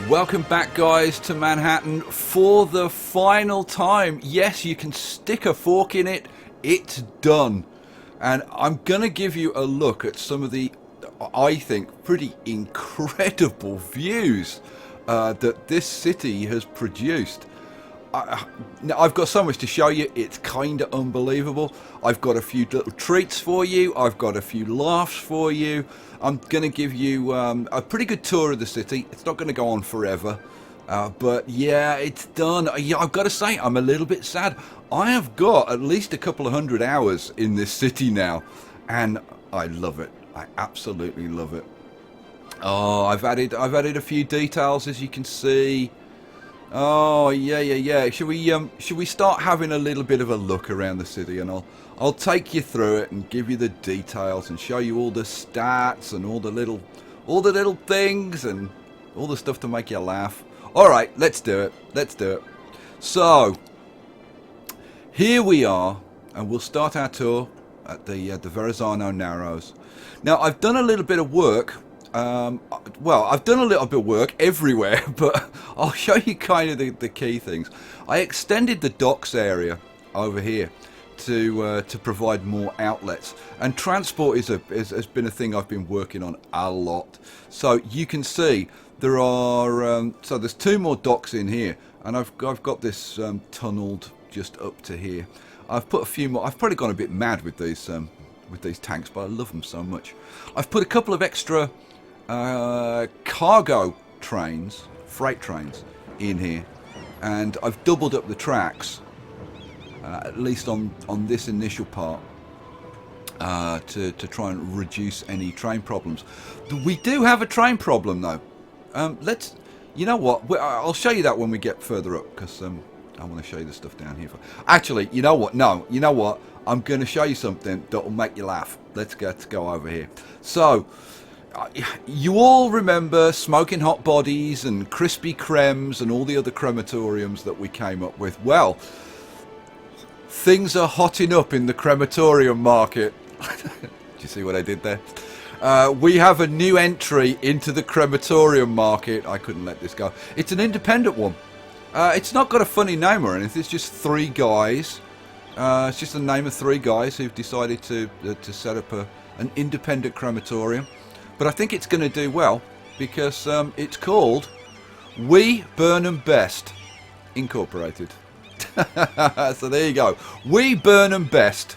Welcome back, guys, to Manhattan for the final time. Yes, you can stick a fork in it. It's done. And I'm going to give you a look at some of the, I think, pretty incredible views that this city has produced. Now, I've got so much to show you, it's kind of unbelievable. I've got a few little treats for you, I've got a few laughs for you. I'm going to give you a pretty good tour of the city. It's not going to go on forever, but yeah, it's done. I've got to say, I'm a little bit sad. I have got at least a couple of 100 hours in this city now, and I love it. I absolutely love it. Oh, I've added a few details, as you can see. Oh yeah. Should we start having a little bit of a look around the city, and I'll take you through it and give you the details and show you all the stats and all the little things and all the stuff to make you laugh. All right, let's do it. So here we are, and we'll start our tour at the Verrazano Narrows. Now, I've done a little bit of work. Well, I've done a little bit of work everywhere, but I'll show you kind of the key things. I extended the docks area over here to provide more outlets, and transport has been a thing I've been working on a lot. So you can see there are so there's two more docks in here, and I've got this tunneled just up to here. I've put a few more. I've probably gone a bit mad with these tanks, but I love them so much. I've put a couple of extra cargo trains, freight trains in here, and I've doubled up the tracks, at least on this initial part, to try and reduce any train problems. We do have a train problem though. You know what, I'll show you that when we get further up, because I want to show you the stuff down here. Actually, you know what, I'm going to show you something that will make you laugh. Let's go over here. So you all remember Smoking Hot Bodies and Crispy Crems and all the other crematoriums that we came up with. Well, things are hotting up in the crematorium market. Do you see what I did there? We have a new entry into the crematorium market. I couldn't let this go. It's an independent one. It's not got a funny name or anything. It's just three guys. It's just the name of three guys who've decided to set up an independent crematorium. But I think it's going to do well, because it's called We Burn 'Em Best Incorporated. So there you go. We Burn 'Em Best.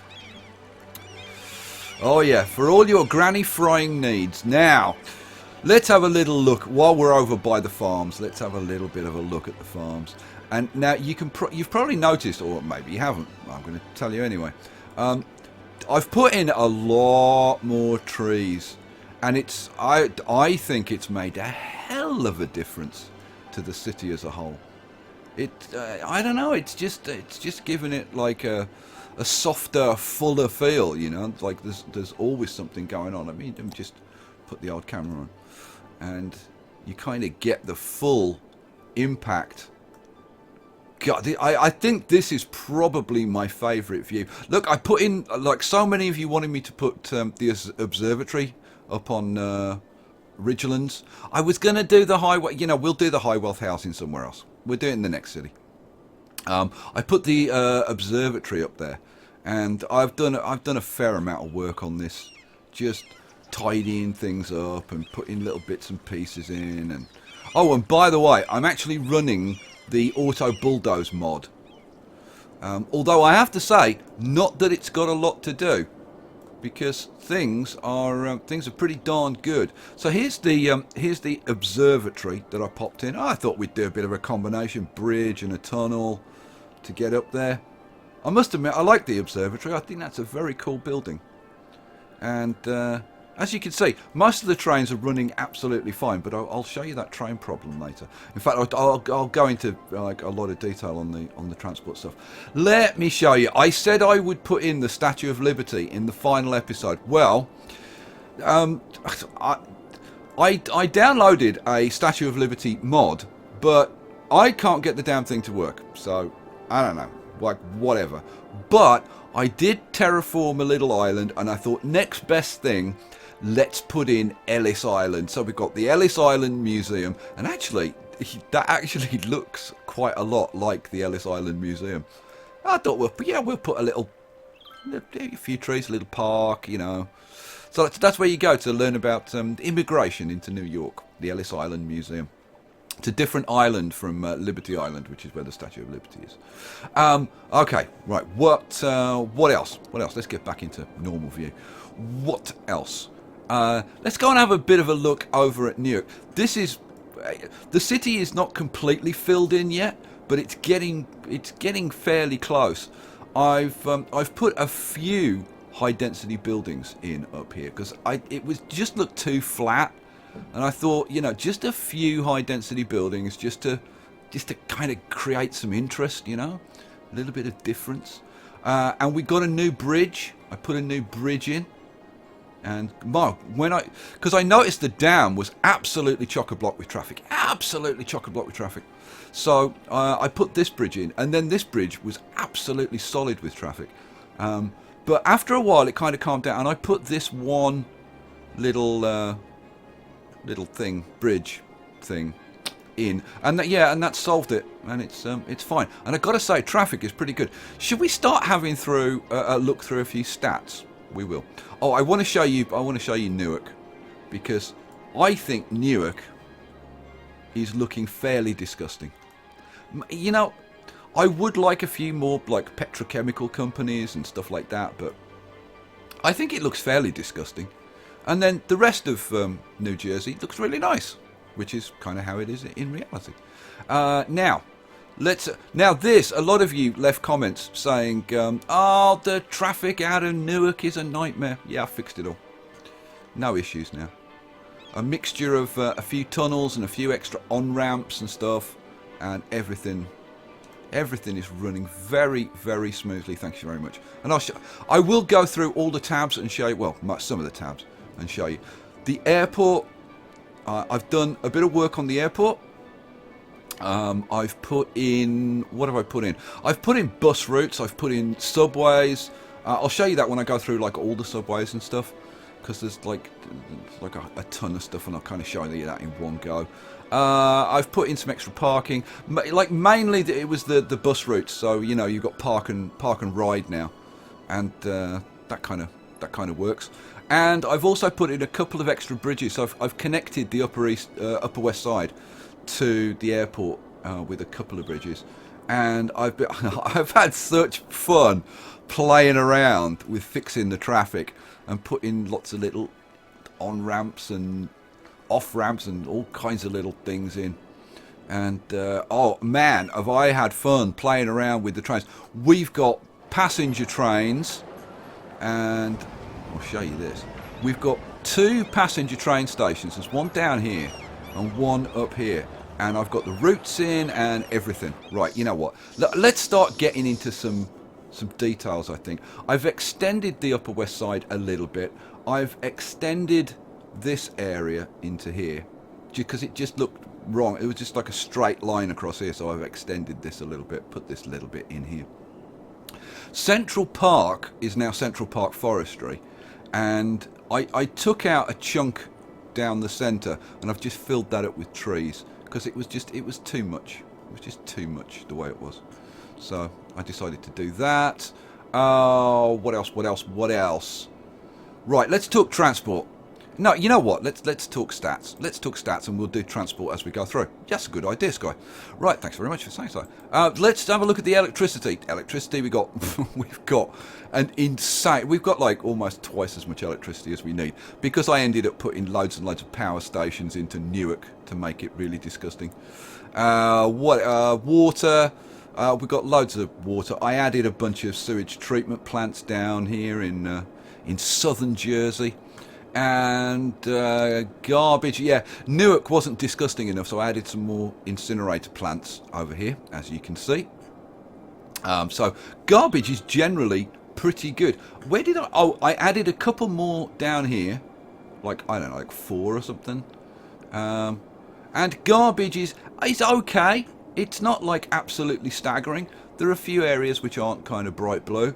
Oh yeah, for all your granny frying needs. Now, let's have a little look while we're over by the farms. Let's have a little bit of a look at the farms. And now you've probably noticed, or maybe you haven't. I'm going to tell you anyway. I've put in a lot more trees. And I think it's made a hell of a difference to the city as a whole. I don't know. It's just given it like a softer, fuller feel. You know, like there's always something going on. I mean, just put the old camera on, and you kind of get the full impact. God, I think this is probably my favourite view. Look, I put in, like so many of you wanted me to put the observatory up on Ridgelands. I was going to do the highway, we'll do the high wealth housing somewhere else. We'll do it in the next city. I put the observatory up there, and I've done a fair amount of work on this, just tidying things up and putting little bits and pieces in. And oh, and by the way, I'm actually running the auto bulldoze mod. Although I have to say, not that it's got a lot to do, because things are pretty darn good. So here's the observatory that I popped in. I thought we'd do a bit of a combination bridge and a tunnel to get up there. I must admit, I like the observatory. I think that's a very cool building. And as you can see, most of the trains are running absolutely fine, but I'll show you that train problem later. In fact, I'll go into like a lot of detail on the transport stuff. Let me show you. I said I would put in the Statue of Liberty in the final episode. Well, I downloaded a Statue of Liberty mod, but I can't get the damn thing to work. So I don't know, like whatever. But I did terraform a little island, and I thought next best thing, let's put in Ellis Island. So we've got the Ellis Island Museum, and actually that actually looks quite a lot like the Ellis Island Museum. I thought, we'll put a few trees, a little park, you know. So that's where you go to learn about immigration into New York, the Ellis Island Museum. It's a different island from Liberty Island, which is where the Statue of Liberty is. Okay, right. What else? What else? Let's get back into normal view. What else? Let's go and have a bit of a look over at Newark. This is the city is not completely filled in yet, but it's getting fairly close. I've put a few high density buildings in up here because it was just looked too flat. And I thought, you know, just a few high-density buildings, just to kind of create some interest, you know, a little bit of difference. And we got a new bridge. I put a new bridge in, and because I noticed the dam was absolutely chock-a-block with traffic, So I put this bridge in, and then this bridge was absolutely solid with traffic. But after a while, it kind of calmed down, and I put this one little bridge thing in, and that solved it, and it's fine. And I gotta say, traffic is pretty good. Should we start having a look through a few stats? We will. Oh, I want to show you Newark, because I think Newark is looking fairly disgusting. You know, I would like a few more like petrochemical companies and stuff like that, but I think it looks fairly disgusting. And then the rest of New Jersey looks really nice, which is kind of how it is in reality. Now, a lot of you left comments saying, oh, the traffic out of Newark is a nightmare. Yeah, I fixed it all. No issues now. A mixture of a few tunnels and a few extra on-ramps and stuff, and everything is running very, very smoothly. Thank you very much. And I will go through all the tabs and show you, well, some of the tabs, and show you. The airport, I've done a bit of work on the airport. I've put in, what have I put in? I've put in bus routes, I've put in subways. I'll show you that when I go through like all the subways and stuff, because there's like a ton of stuff, and I'll kind of show you that in one go. I've put in some extra parking, like mainly it was the bus routes, so you know you've got park and ride now, and that kind of works. And I've also put in a couple of extra bridges. So I've connected the upper west side to the airport with a couple of bridges, and I've had such fun playing around with fixing the traffic and putting lots of little on ramps and off ramps and all kinds of little things in. And oh man, have I had fun playing around with the trains. We've got passenger trains, and I'll show you this. We've got 2 passenger train stations. There's one down here and one up here. And I've got the routes in and everything. Right, you know what? Let's start getting into some details, I think. I've extended the Upper West Side a little bit. I've extended this area into here because it just looked wrong. It was just like a straight line across here, so I've extended this a little bit, put this little bit in here. Central Park is now Central Park Forestry, and I took out a chunk down the centre, and I've just filled that up with trees because it was too much. It was just too much the way it was. So I decided to do that. What else? Right, let's talk transport. No, you know what? Let's talk stats. Let's talk stats, and we'll do transport as we go through. That's a good idea, Skye. Right, thanks very much for saying so. Let's have a look at the electricity. We've got an insane. We've got like almost twice as much electricity as we need because I ended up putting loads and loads of power stations into Newark to make it really disgusting. Water. We've got loads of water. I added a bunch of sewage treatment plants down here in southern Jersey. And garbage, yeah. Newark wasn't disgusting enough, so I added some more incinerator plants over here, as you can see. So garbage is generally pretty good. Where did I? Oh, I added a couple more down here, like I don't know, like 4 or something. And garbage is okay. It's not like absolutely staggering. There are a few areas which aren't kind of bright blue,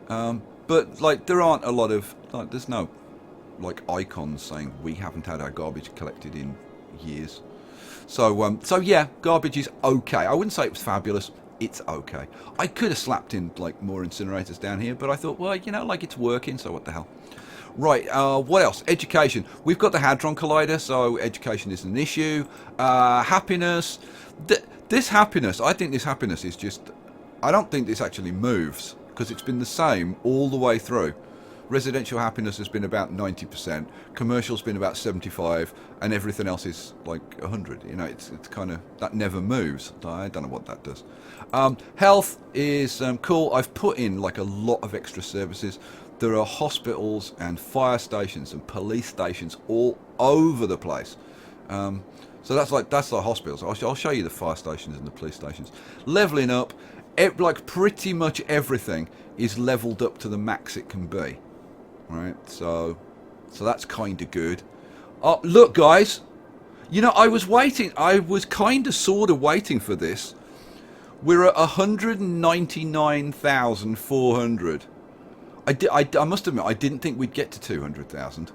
but like there aren't a lot of like there's no like icons saying we haven't had our garbage collected in years. So yeah, garbage is okay. I wouldn't say it was fabulous. It's okay. I could have slapped in like more incinerators down here, but I thought, well, you know, like it's working, so what the hell. Right, what else? Education. We've got the Hadron Collider, so education isn't an issue. Happiness. This happiness, I think this happiness is just... I don't think this actually moves, because it's been the same all the way through. Residential happiness has been about 90%, commercial's been about 75%, and everything else is like 100. You know, it's kind of... that never moves. I don't know what that does. Health is cool. I've put in like a lot of extra services. There are hospitals and fire stations and police stations all over the place. So that's the hospitals. I'll show you the fire stations and the police stations. Leveling up, like pretty much everything is leveled up to the max it can be. Right, so that's kind of good. Oh, look, guys. You know, I was waiting. I was kind of sort of waiting for this. We're at 199,400. I must admit, I didn't think we'd get to 200,000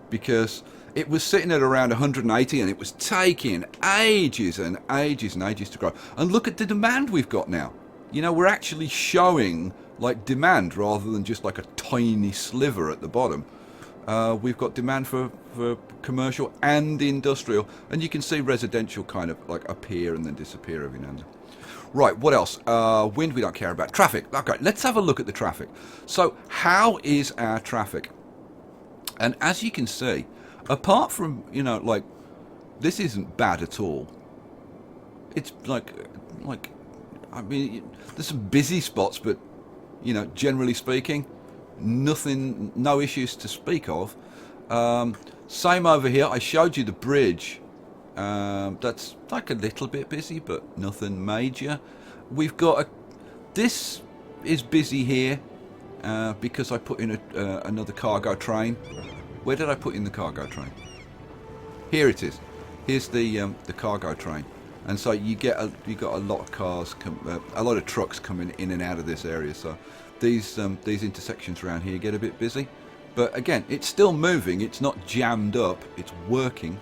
because it was sitting at around 180 and it was taking ages and ages and ages to grow. And look at the demand we've got now. You know, we're actually showing like demand rather than just like a tiny sliver at the bottom. We've got demand for commercial and industrial, and you can see residential kind of like appear and then disappear every now and then. Right, what else? Wind we don't care about. Traffic. Okay, let's have a look at the traffic. So, how is our traffic? And as you can see, apart from, you know, like, this isn't bad at all. It's like, I mean, there's some busy spots, but, you know, generally speaking, nothing, no issues to speak of. Same over here. I showed you the bridge. That's like a little bit busy, but nothing major. We've got this is busy here because I put in another cargo train. Where did I put in the cargo train? Here it is. Here's the cargo train, and so you got a lot of cars, a lot of trucks coming in and out of this area. So these intersections around here get a bit busy, but again, it's still moving. It's not jammed up. It's working.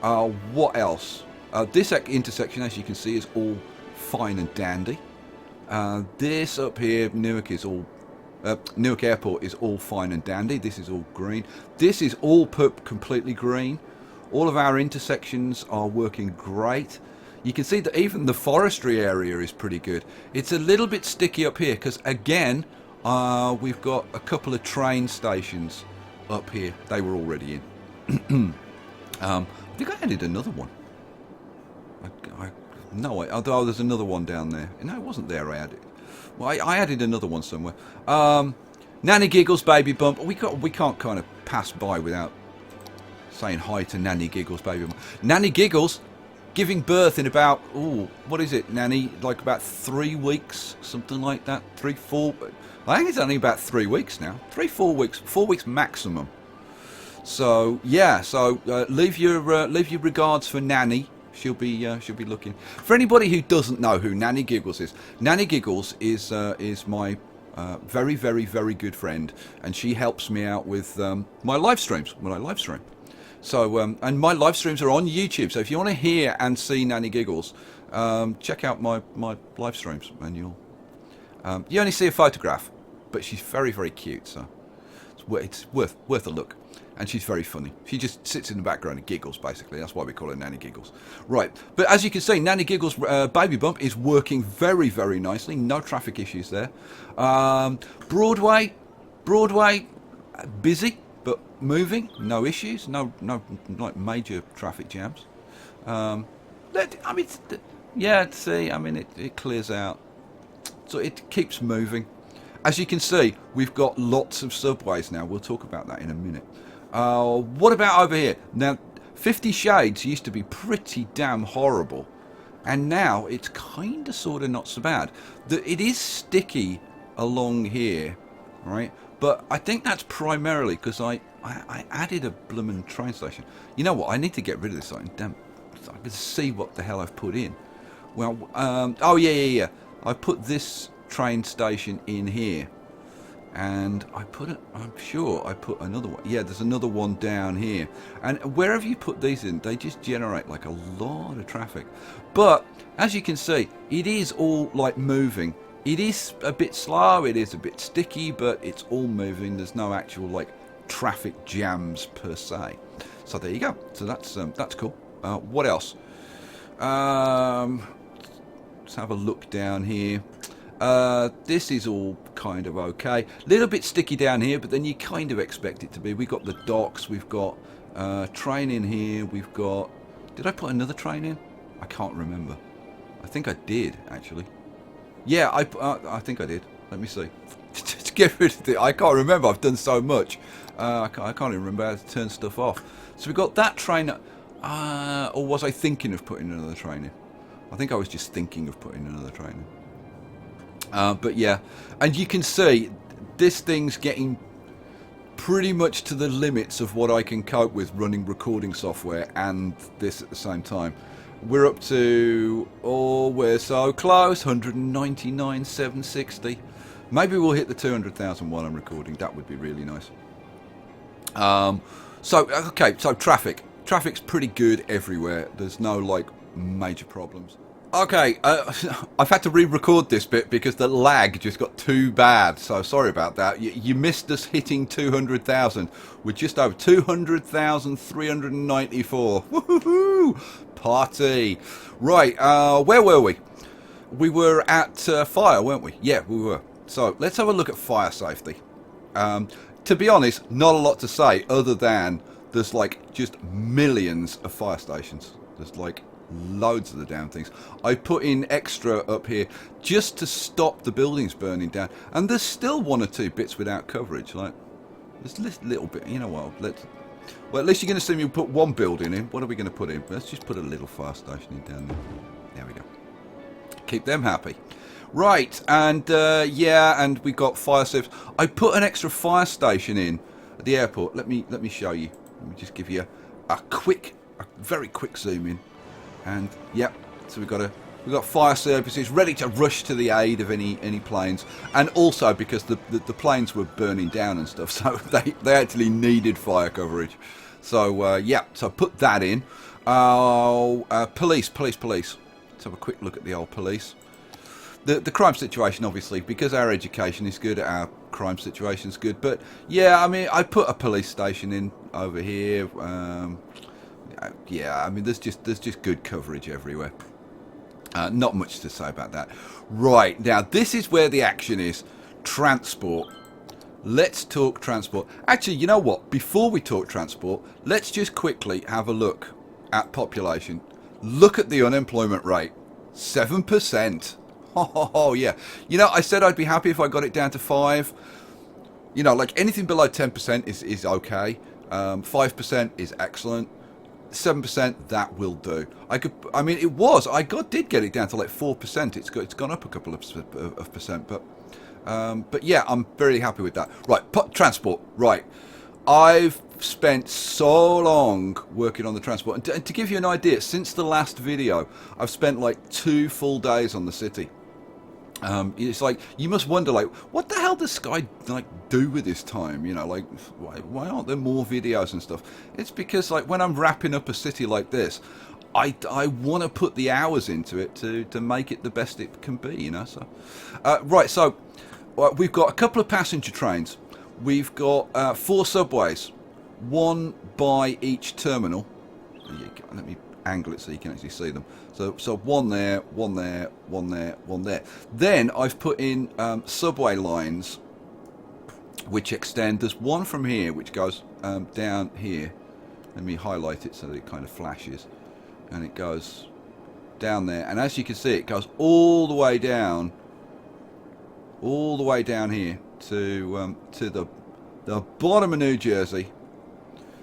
What else? This intersection, as you can see, is all fine and dandy. This up here, Newark Airport is all fine and dandy. This is all green. This is all completely green. All of our intersections are working great. You can see that even the forestry area is pretty good. It's a little bit sticky up here because, again, we've got a couple of train stations up here. They were already in. I think I added another one. No, although there's another one down there. No, it wasn't there. I added. Well, I added another one somewhere. Nanny Giggles, Baby Bump. We can't kind of pass by without saying hi to Nanny Giggles, Baby Bump. Nanny Giggles, giving birth in about what is it, Nanny? Like about 3 weeks, something like that. 3, 4. I think it's only about 3 weeks now. 3, 4 weeks. 4 weeks maximum. So yeah, leave your regards for Nanny. She'll be looking. For anybody who doesn't know who Nanny Giggles is, Nanny Giggles is my very, very, very good friend, and she helps me out with my live streams when I live stream. So and my live streams are on YouTube. So if you want to hear and see Nanny Giggles, check out my live streams, and you only see a photograph, but she's very, very cute. So it's worth a look. And she's very funny. She just sits in the background and giggles, basically. That's why we call her Nanny Giggles. Right. But as you can see, Nanny Giggles Baby Bump is working very, very nicely. No traffic issues there. Broadway, busy, but moving. No issues. No like major traffic jams. I mean, yeah, see, I mean, it clears out. So it keeps moving. As you can see, we've got lots of subways now. We'll talk about that in a minute. What about over here? Now, 50 Shades used to be pretty damn horrible, and now it's kind of sort of not so bad. It is sticky along here, right? But I think that's primarily because I added a bloomin' train station. You know what? I need to get rid of this thing. Damn, I can see what the hell I've put in. Well, oh yeah. I put this train station in here. And I'm sure I put another one. Yeah, there's another one down here. And wherever you put these in, they just generate like a lot of traffic. But as you can see, it is all like moving. It is a bit slow, it is a bit sticky, but it's all moving. There's no actual like traffic jams per se. So there you go. So that's cool. What else? Let's have a look down here. This is all kind of okay. Little bit sticky down here, but then you kind of expect it to be. We've got the docks, we've got train in here, we've got... Did I put another train in? I can't remember. I think I did, actually. Yeah, I think I did. Let me see. Just get rid of it. I can't remember. I've done so much. I can't even remember how to turn stuff off. So we've got that train. Or was I thinking of putting another train in? I think I was just thinking of putting another train in. But yeah, and you can see this thing's getting pretty much to the limits of what I can cope with running recording software and this at the same time. We're up to, oh, we're so close, 199,760. Maybe we'll hit the 200,000 while I'm recording. That would be really nice. So traffic. Traffic's pretty good everywhere. There's no like major problems. Okay, I've had to re-record this bit because the lag just got too bad, so sorry about that. You missed us hitting 200,000. We're just over 200,394. Woohoo! Party! Right, where were we? We were at fire, weren't we? Yeah, we were. So let's have a look at fire safety. To be honest, not a lot to say other than there's like just millions of fire stations. There's like loads of the damn things. I put in extra up here just to stop the buildings burning down, and there's still one or two bits without coverage. Like there's this little bit. You know what? Well, at least you're going to see me put one building in. What are we going to put in? Let's just put a little fire station in down there. There we go. Keep them happy. Right, and yeah, and we got fire safes. I put an extra fire station in at the airport. Let me show you. Let me just give you a very quick zoom in. And yep, so we've got fire services ready to rush to the aid of any planes, and also because the planes were burning down and stuff, so they actually needed fire coverage. So yeah, so put that in. Police. Let's have a quick look at the old police. The crime situation, obviously, because our education is good, our crime situation is good. But yeah, I mean, I put a police station in over here. Yeah, I mean, there's just good coverage everywhere. Not much to say about that. Right, now this is where the action is. Transport. Let's talk transport. Actually, you know what? Before we talk transport, let's just quickly have a look at population. Look at the unemployment rate. 7%. Oh, yeah. You know, I said I'd be happy if I got it down to 5. You know, like anything below 10% is okay. 5% is excellent. 7%, that will do. I did get it down to like 4%. It's gone up a couple of percent, but yeah, I'm very happy with that. Right, transport. Right, I've spent so long working on the transport, and to give you an idea, since the last video, I've spent like 2 full days on the city. It's like you must wonder, like, what the hell does Skye like do with his time? You know, like, why aren't there more videos and stuff? It's because like when I'm wrapping up a city like this, I want to put the hours into it to make it the best it can be. You know, so right. So we've got a couple of passenger trains. We've got 4 subways, 1 by each terminal. Let me angle it so you can actually see them. So 1 there, 1 there, 1 there, 1 there. Then I've put in subway lines which extend. There's one from here which goes down here. Let me highlight it so that it kind of flashes, and it goes down there. And as you can see, it goes all the way down here to the bottom of New Jersey.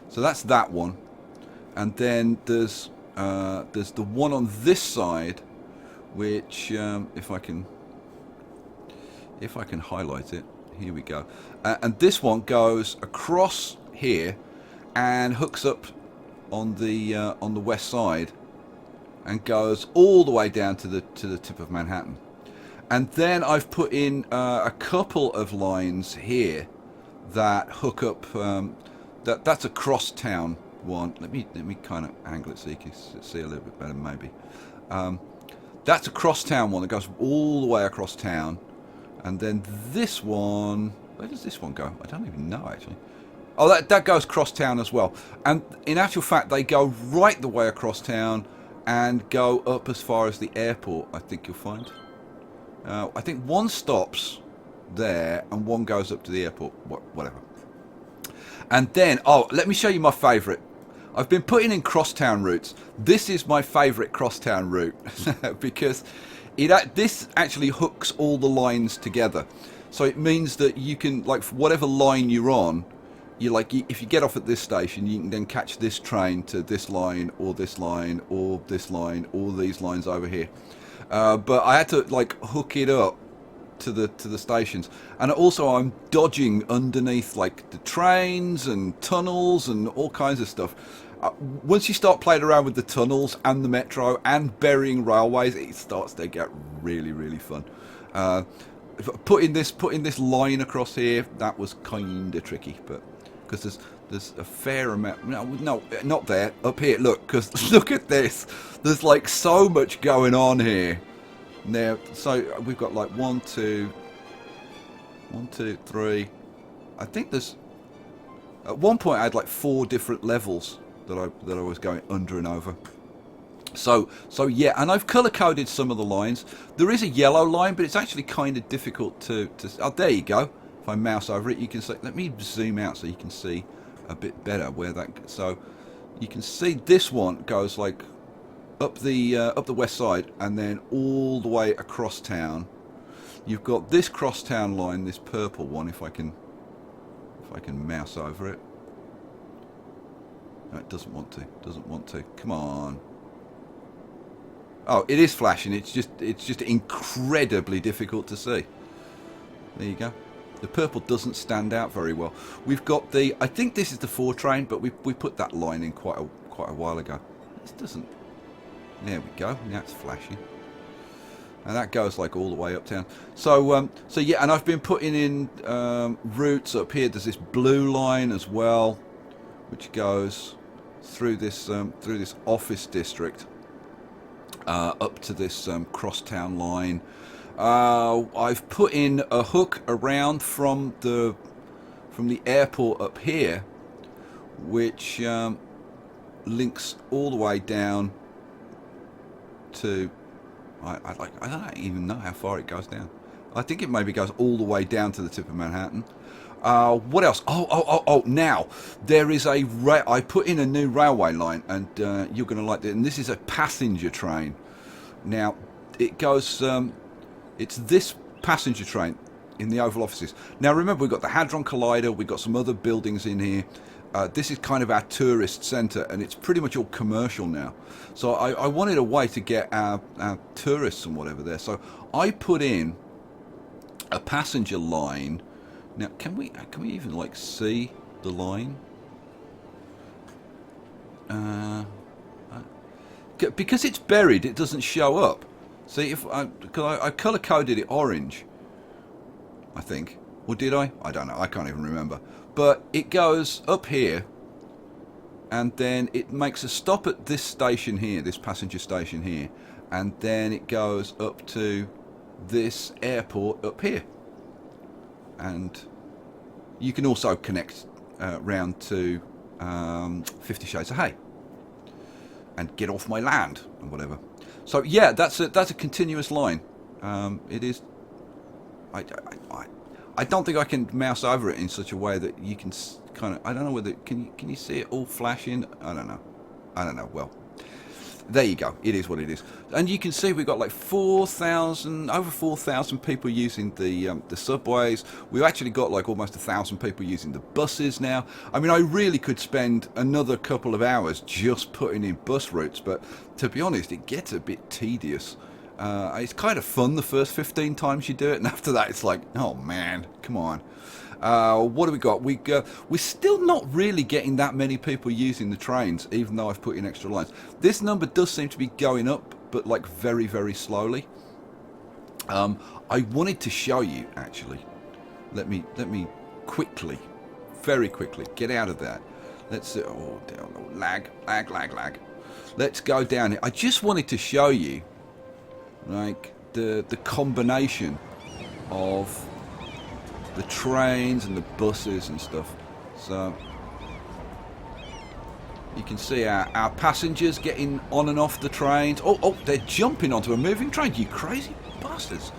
So that's that one. And then there's the one on this side, which if I can highlight it, here we go. And this one goes across here and hooks up on the west side and goes all the way down to the tip of Manhattan. And then I've put in a couple of lines here that hook up. That's a cross-town one. Let me kind of angle it so you can see a little bit better, maybe. That's a cross-town one that goes all the way across town. And then this one, where does this one go? I don't even know, actually. Oh, that goes cross-town as well. And in actual fact, they go right the way across town and go up as far as the airport, I think you'll find. I think one stops there and one goes up to the airport, whatever. And then, oh, let me show you my favourite. I've been putting in crosstown routes. This is my favourite crosstown route because this actually hooks all the lines together. So it means that you can, like, whatever line you're on, if you get off at this station, you can then catch this train to this line or this line or this line, all these lines over here. But I had to hook it up to the stations, and also I'm dodging underneath the trains and tunnels and all kinds of stuff. Once you start playing around with the tunnels and the metro and burying railways, it starts to get really, really fun. Putting this line across here, that was kind of tricky, but because there's a fair amount. No, not there. Up here, look, because look at this. There's so much going on here. Now, so we've got 1, 2, 3. I think there's. At one point, I had 4 different levels that I was going under and over. So yeah, and I've color coded some of the lines. There is a yellow line, but it's actually kind of difficult to. Oh, there you go. If I mouse over it, you can see. Let me zoom out so you can see a bit better where that. So you can see this one goes up the west side and then all the way across town. You've got this crosstown line, this purple one. If I can mouse over it. No, it doesn't want to. Doesn't want to. Come on. Oh, it is flashing. It's just incredibly difficult to see. There you go. The purple doesn't stand out very well. We've got the. I think this is the 4 train, but we put that line in quite a while ago. This doesn't. There we go. Now it's flashing, and that goes all the way uptown. So yeah, and I've been putting in routes up here. There's this blue line as well, which goes through this office district up to this crosstown line. I've put in a hook around from the airport up here, which links all the way down to I don't even know how far it goes down. I think it maybe goes all the way down to the tip of Manhattan. What else? Oh! Now there is I put in a new railway line, and you're going to like it. And this is a passenger train. Now it goes. It's this passenger train in the Oval Offices. Now remember, we've got the Hadron Collider. We've got some other buildings in here. This is kind of our tourist centre, and it's pretty much all commercial now. So I wanted a way to get our tourists and whatever there. So I put in a passenger line. Now, can we even see the line? Because it's buried, it doesn't show up. See, because I color coded it orange, I think, or did I? I don't know. I can't even remember. But it goes up here, and then it makes a stop at this station here, this passenger station here, and then it goes up to this airport up here. And you can also connect round to 50 Shades of Hay and get off my land and whatever. So yeah, that's a continuous line. It is. I don't think I can mouse over it in such a way that you can kind of. I don't know whether can you see it all flashing. I don't know. Well, there you go. It is what it is. And you can see we've got over 4,000 people using the subways. We've actually got almost 1,000 people using the buses now. I mean, I really could spend another couple of hours just putting in bus routes, but to be honest, it gets a bit tedious. It's kind of fun the first 15 times you do it, and after that it's like, oh man, come on. What do we got? We're still not really getting that many people using the trains, even though I've put in extra lines. This number does seem to be going up, but very, very slowly. I wanted to show you actually. Let me quickly, very quickly, get out of that. Let's down, lag. Let's go down here. I just wanted to show you, like the combination of the trains and the buses and stuff. So you can see our passengers getting on and off the trains. Oh, they're jumping onto a moving train. You crazy bastards!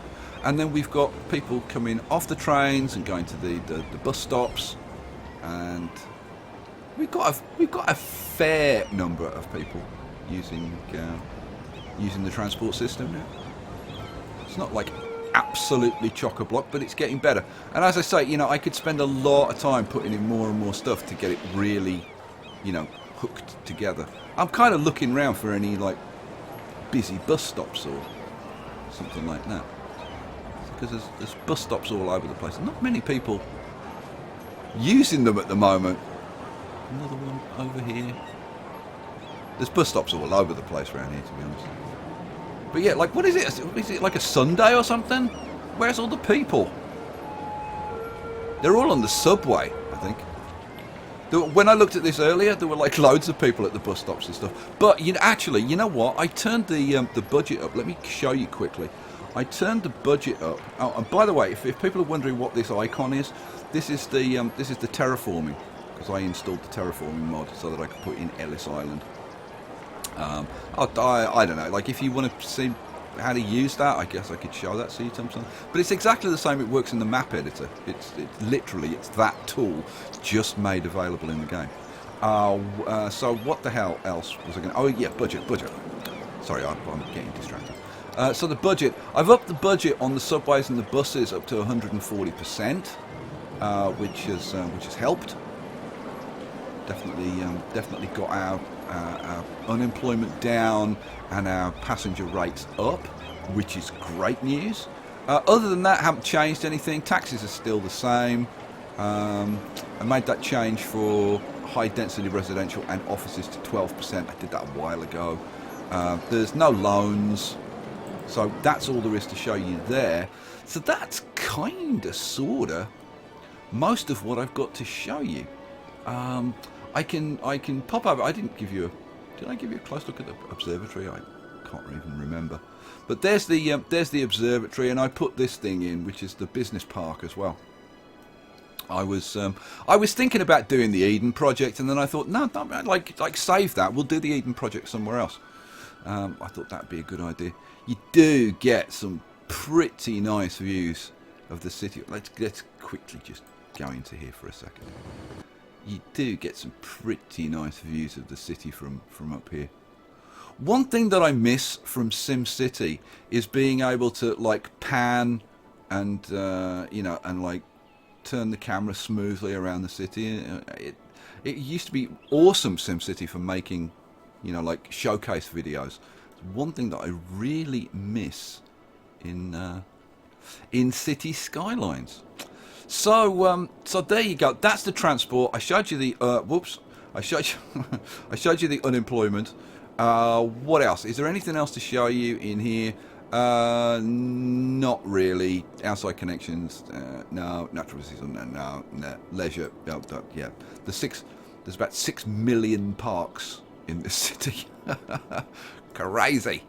And then we've got people coming off the trains and going to the bus stops, and we've got a fair number of people using the transport system now. It's not like absolutely chock-a-block, but it's getting better. And as I say, you know, I could spend a lot of time putting in more and more stuff to get it really, you know, hooked together. I'm kind of looking around for any like busy bus stops or something like that, because there's bus stops all over the place. Not many people using them at the moment. Another one over here. There's bus stops all over the place around here, to be honest. But yeah, like, what is it? Is it like a Sunday or something? Where's all the people? They're all on the subway, I think. When I looked at this earlier, there were like loads of people at the bus stops and stuff. But actually, you know what? I turned the budget up. Let me show you quickly. I turned the budget up. Oh, and by the way, if people are wondering what this icon is, this is the terraforming, because I installed the terraforming mod so that I could put in Ellis Island. I don't know. Like, if you want to see how to use that, I guess I could show that to you sometime. But it's exactly the same. It works in the map editor. It's literally that tool just made available in the game. So what the hell else was I going to... Oh yeah, budget. Sorry, I'm getting distracted. So the budget, I've upped the budget on the subways and the buses up to 140%, which has helped. Definitely got our unemployment down and our passenger rates up, which is great news. Other than that, haven't changed anything. Taxes are still the same. I made that change for high density residential and offices to 12%. I did that a while ago. There's no loans, so that's all there is to show you there. So that's kinda sorta most of what I've got to show you. I can pop over. Did I give you a close look at the observatory? I can't even remember. But there's the observatory, and I put this thing in, which is the business park as well. I was thinking about doing the Eden project, and then I thought, no, like save that. We'll do the Eden project somewhere else. I thought that'd be a good idea. You do get some pretty nice views of the city. Let's quickly just go into here for a second. You do get some pretty nice views of the city from up here. One thing that I miss from SimCity is being able to like pan and and like turn the camera smoothly around the city. It used to be awesome, SimCity, for making like showcase videos. It's one thing that I really miss in City Skylines. So there you go. That's the transport. I showed you the I showed you the unemployment. What else? Is there anything else to show you in here? Not really. Outside connections, no. Natural resources, no. Leisure, yeah. There's about 6 million parks in this city. Crazy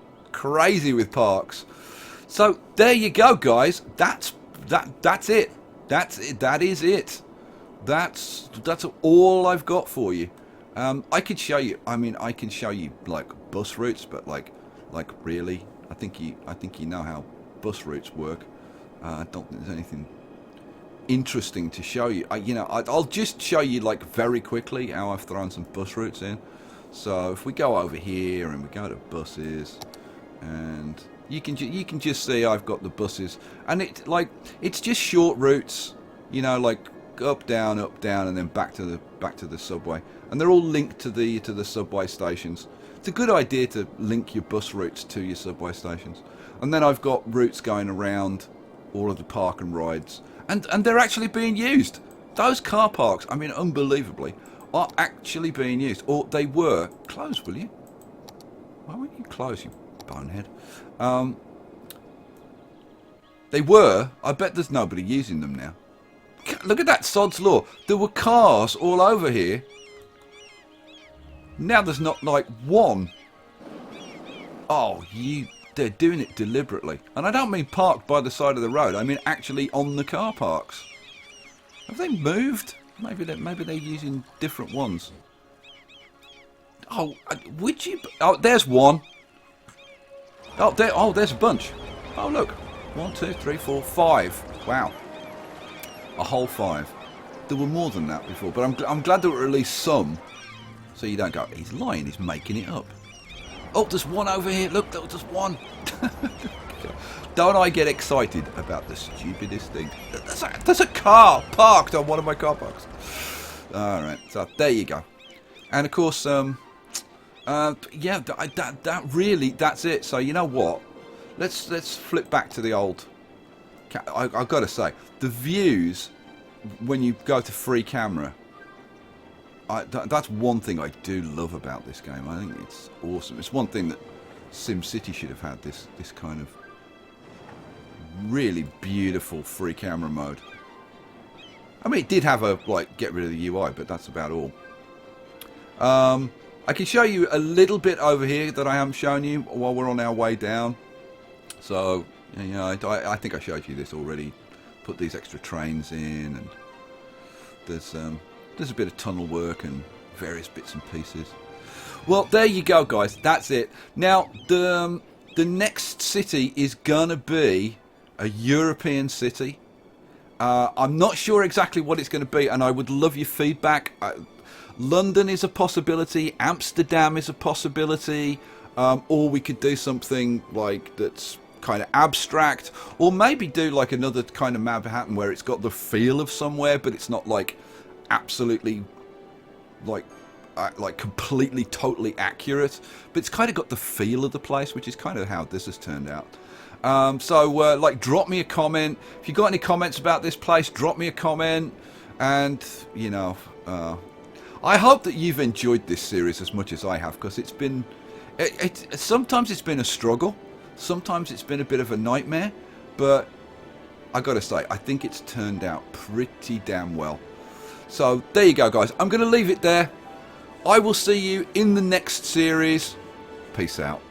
with parks. So there you go, guys. That's it. That is it. That's all I've got for you. I could show you. I mean, I can show you like bus routes, but like really, I think you know how bus routes work. I don't think there's anything interesting to show you. I'll just show you like very quickly how I've thrown some bus routes in. So if we go over here and we go to buses, and you can just see I've got the buses, and it's just short routes, like up down, and then back to the subway, and they're all linked to the subway stations. It's a good idea to link your bus routes to your subway stations. And then I've got routes going around all of the park and rides, and they're actually being used. Those car parks, I mean, unbelievably, are actually being used, or they were. Close, will you? Why won't you close, you bonehead? They were. I bet there's nobody using them now. Look at that, sod's law. There were cars all over here. Now there's not like one. Oh, they're doing it deliberately. And I don't mean parked by the side of the road. I mean actually on the car parks. Have they moved? Maybe they're using different ones. Oh, would you? Oh, there's one. Oh, there's a bunch. Oh, look. 1, 2, 3, 4, 5. Wow. A whole 5. There were more than that before, but I'm glad there were at least some. So you don't go, he's lying, he's making it up. Oh, there's one over here. Look, there's one. Don't I get excited about the stupidest thing? There's a car parked on one of my car parks. All right, so there you go. And of course, yeah, that's it. So you know what? Let's flip back to the old. I've got to say, the views when you go to free camera. That's one thing I do love about this game. I think it's awesome. It's one thing that SimCity should have had. This kind of really beautiful free camera mode. I mean, it did have a like get rid of the UI, but that's about all. I can show you a little bit over here that I haven't shown you while we're on our way down. So, you know, I think I showed you this already. Put these extra trains in, and there's a bit of tunnel work and various bits and pieces. Well, there you go, guys. That's it. Now, the next city is gonna be a European city. I'm not sure exactly what it's going to be, and I would love your feedback. London is a possibility. Amsterdam is a possibility. Or we could do something like that's kind of abstract, or maybe do like another kind of Manhattan where it's got the feel of somewhere, but it's not like absolutely like completely totally accurate, but it's kind of got the feel of the place, which is kind of how this has turned out. Like, drop me a comment if you got any comments about this place. Drop me a comment, and you know, I hope that you've enjoyed this series as much as I have, because it's been sometimes it's been a struggle, sometimes it's been a bit of a nightmare, but I gotta say, I think it's turned out pretty damn well. So there you go, guys. I'm gonna leave it there. I will see you in the next series. Peace out.